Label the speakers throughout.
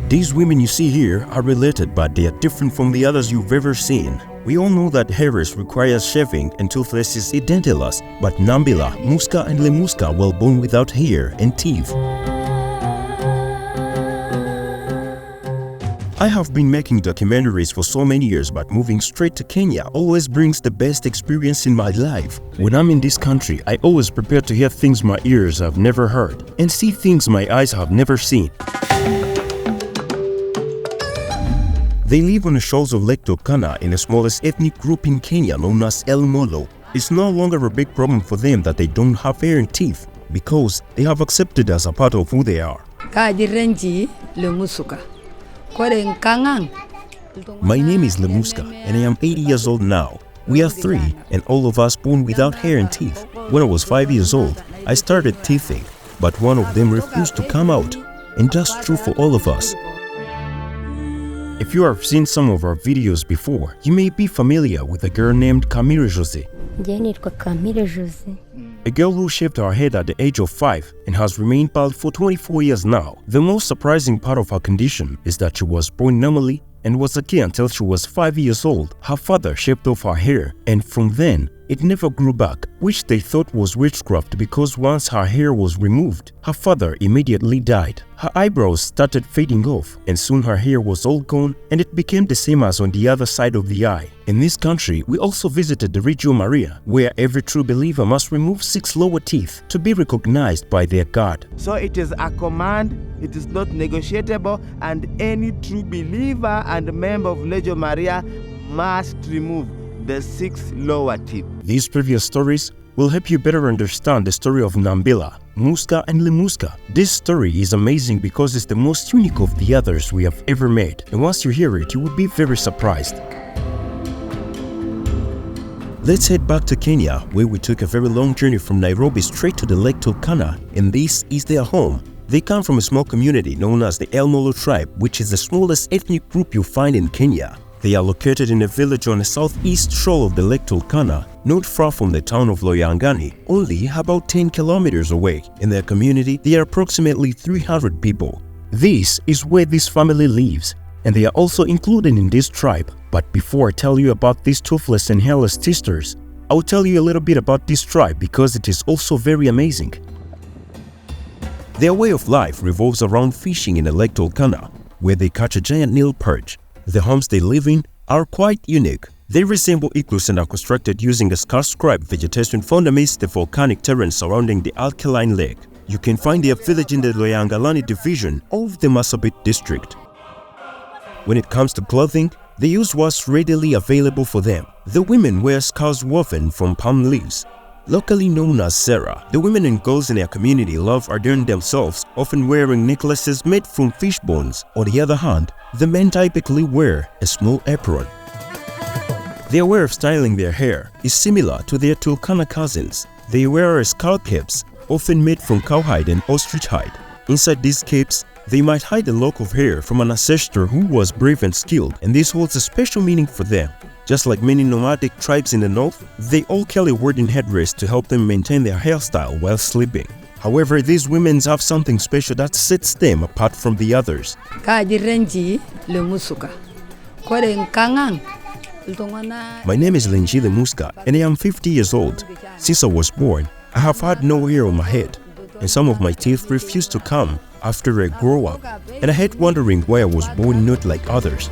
Speaker 1: These women you see here are related, but they are different from the others you've ever seen. We all know that hairs requires shaving and toothless is identalus, but Nambila, Muska and Lemuska were born without hair and teeth. I have been making documentaries for so many years, but moving straight to Kenya always brings the best experience in my life. When I'm in this country, I always prepare to hear things my ears have never heard and see things my eyes have never seen. They live on the shores of Lake Turkana in the smallest ethnic group in Kenya known as El Molo. It's no longer a big problem for them that they don't have hair and teeth because they have accepted as a part of who they are.
Speaker 2: My name
Speaker 1: is Lemuska and I am 80 years old now. We are 3 and all of us born without hair and teeth. When I was 5 years old, I started teething, but one of them refused to come out, and that's true for all of us. If you have seen some of our videos before, you may be familiar with a girl named Camille Jose. A girl who shaved her head at the age of 5 and has remained bald for 24 years now. The most surprising part of her condition is that she was born normally and was okay until she was 5 years old. Her father shaved off her hair, and from then, it never grew back, which they thought was witchcraft because once her hair was removed, her father immediately died. Her eyebrows started fading off, and soon her hair was all gone and it became the same as on the other side of the eye. In this country, we also visited the Reggio Maria, where every true believer must remove 6 lower teeth to be recognized by their God.
Speaker 3: So it is a command, it is not negotiable, and any true believer and member of Reggio Maria must remove the 6 lower teeth.
Speaker 1: These previous stories will help you better understand the story of Nambila, Muska and Lemuska. This story is amazing because it's the most unique of the others we have ever made, and once you hear it, you will be very surprised. Let's head back to Kenya, where we took a very long journey from Nairobi straight to the Lake Turkana, and this is their home. They come from a small community known as the El Molo tribe, which is the smallest ethnic group you'll find in Kenya. They are located in a village on the southeast shore of the Lake Turkana, not far from the town of Loyangani, only about 10 kilometers away. In their community, there are approximately 300 people. This is where this family lives, and they are also included in this tribe. But before I tell you about these toothless and hairless sisters, I will tell you a little bit about this tribe because it is also very amazing. Their way of life revolves around fishing in the Lake Turkana, where they catch a giant Nile perch. The homes they live in are quite unique. They resemble igloos and are constructed using a scarp vegetation found amidst the volcanic terrain surrounding the alkaline lake. You can find their village in the Loyangalani division of the Marsabit district. When it comes to clothing, they use what's readily available for them. The women wear scarves woven from palm leaves, locally known as Sarah. The women and girls in their community love adorn themselves, often wearing necklaces made from fish bones. On the other hand, the men typically wear a small apron. Their way of styling their hair is similar to their Turkana cousins. They wear scalp capes, often made from cowhide and ostrich hide. Inside these capes, they might hide a lock of hair from an ancestor who was brave and skilled, and this holds a special meaning for them. Just like many nomadic tribes in the north, they all carry a wooden headdress to help them maintain their hairstyle while sleeping. However, these women have something special that sets them apart from the others.
Speaker 2: My name
Speaker 1: is Lenji Lemuska and I am 50 years old. Since I was born, I have had no hair on my head, and some of my teeth refused to come after I grew up, and I hate wondering why I was born not like others.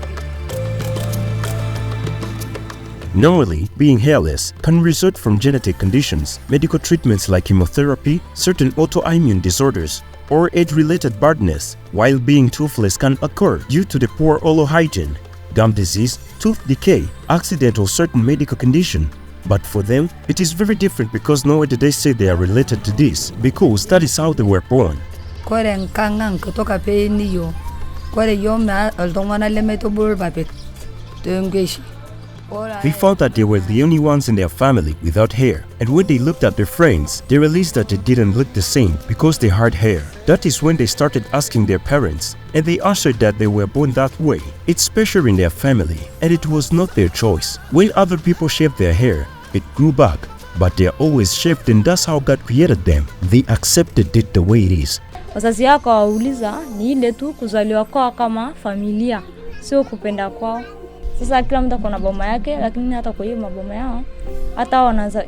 Speaker 1: Normally, being hairless can result from genetic conditions, medical treatments like chemotherapy, certain autoimmune disorders, or age-related baldness, while being toothless can occur due to the poor oral hygiene, gum disease, tooth decay, accident, or certain medical condition. But for them, it is very different because nowhere do they say they are related to this, because that is how they were born. They found that they were the only ones in their family without hair, and when they looked at their friends, they realized that they didn't look the same because they had hair. That is when they started asking their parents, and they answered that they were born that way. It's special in their family, and it was not their choice. When other people shaved their hair, it grew back, but they are always shaved, and that's how God created them. They accepted it the way it is.
Speaker 4: Wazazi yako wauliza ni ile tu kuzaliwa kwao kama familia, sio kupenda kwao. Sasa kila mtu kuna boma yake, lakini hata kwa hiyo maboma yao hata wanaanza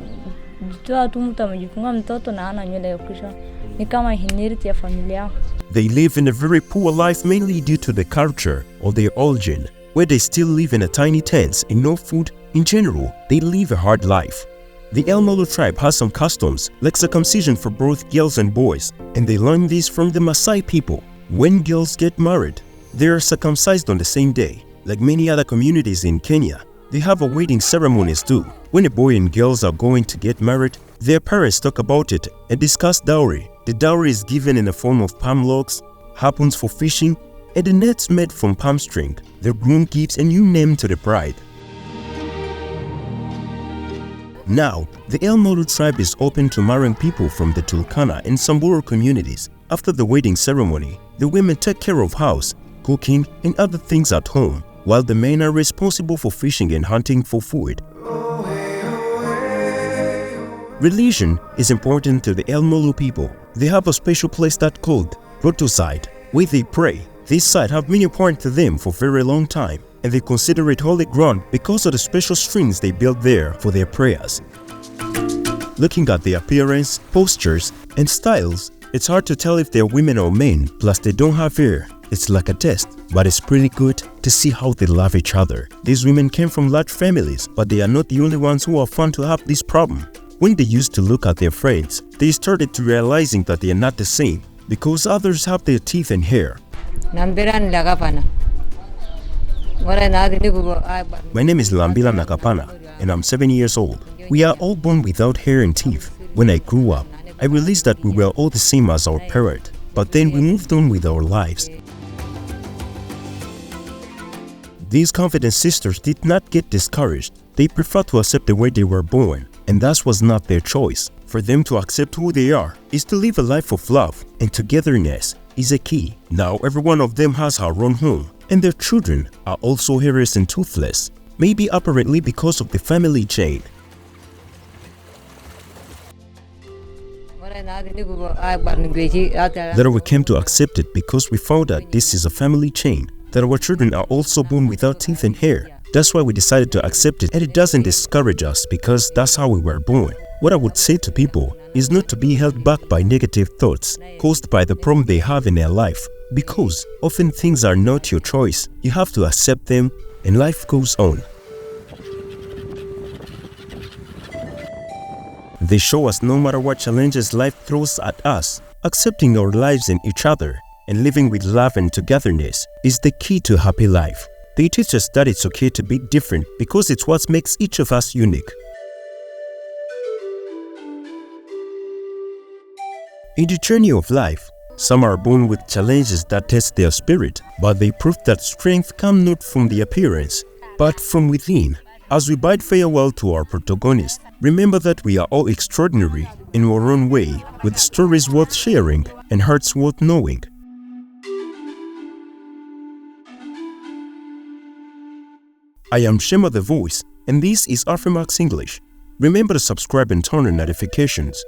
Speaker 4: jitoa tu, mtu amejifunga mtoto na hana nywele ya kuisha. Ni kama inheritance ya familia yao.
Speaker 1: They live in a very poor life mainly due to the culture or their origin, where they still live in a tiny tents and no food. In general, they live a hard life. The Molo tribe has some customs like circumcision for both girls and boys, and they learn this from the Maasai people. When girls get married, they are circumcised on the same day. Like many other communities in Kenya, they have a wedding ceremonies too. When a boy and girls are going to get married, their parents talk about it and discuss dowry. The dowry is given in the form of palm logs, harpoons for fishing, and a net made from palm string. The groom gives a new name to the bride. Now, the Molo tribe is open to marrying people from the Turkana and Samburu communities. After the wedding ceremony, the women take care of house, cooking, and other things at home, while the men are responsible for fishing and hunting for food. Religion is important to the Molo people. They have a special place that's called Rotoside, where they pray. This site have been important to them for a very long time, and they consider it holy ground because of the special strings they built there for their prayers. Looking at their appearance, postures, and styles, it's hard to tell if they're women or men, plus they don't have hair. It's like a test, but it's pretty good to see how they love each other. These women came from large families, but they are not the only ones who are found to have this problem. When they used to look at their friends, they started to realizing that they are not the same, because others have their teeth and hair.
Speaker 2: My name is Lambila Nakapana,
Speaker 1: And I'm 7 years old. We are all born without hair and teeth. When I grew up, I realized that we were all the same as our parent, but then we moved on with our lives. These confident sisters did not get discouraged. They preferred to accept the way they were born, and that was not their choice. For them to accept who they are is to live a life of love, and togetherness is a key. Now every one of them has her own home, and their children are also hairless and toothless, maybe apparently because of the family chain. Later we came to accept it because we found that this is a family chain, that our children are also born without teeth and hair. That's why we decided to accept it, and it doesn't discourage us because that's how we were born. What I would say to people is not to be held back by negative thoughts caused by the problem they have in their life, because often things are not your choice. You have to accept them and life goes on. They show us no matter what challenges life throws at us, accepting our lives and each other and living with love and togetherness is the key to a happy life. They teach us that it's okay to be different because it's what makes each of us unique. In the journey of life, some are born with challenges that test their spirit, but they prove that strength comes not from the appearance, but from within. As we bid farewell to our protagonists, remember that we are all extraordinary in our own way, with stories worth sharing and hearts worth knowing. I am Shema the Voice, and this is Afrimax English. Remember to subscribe and turn on notifications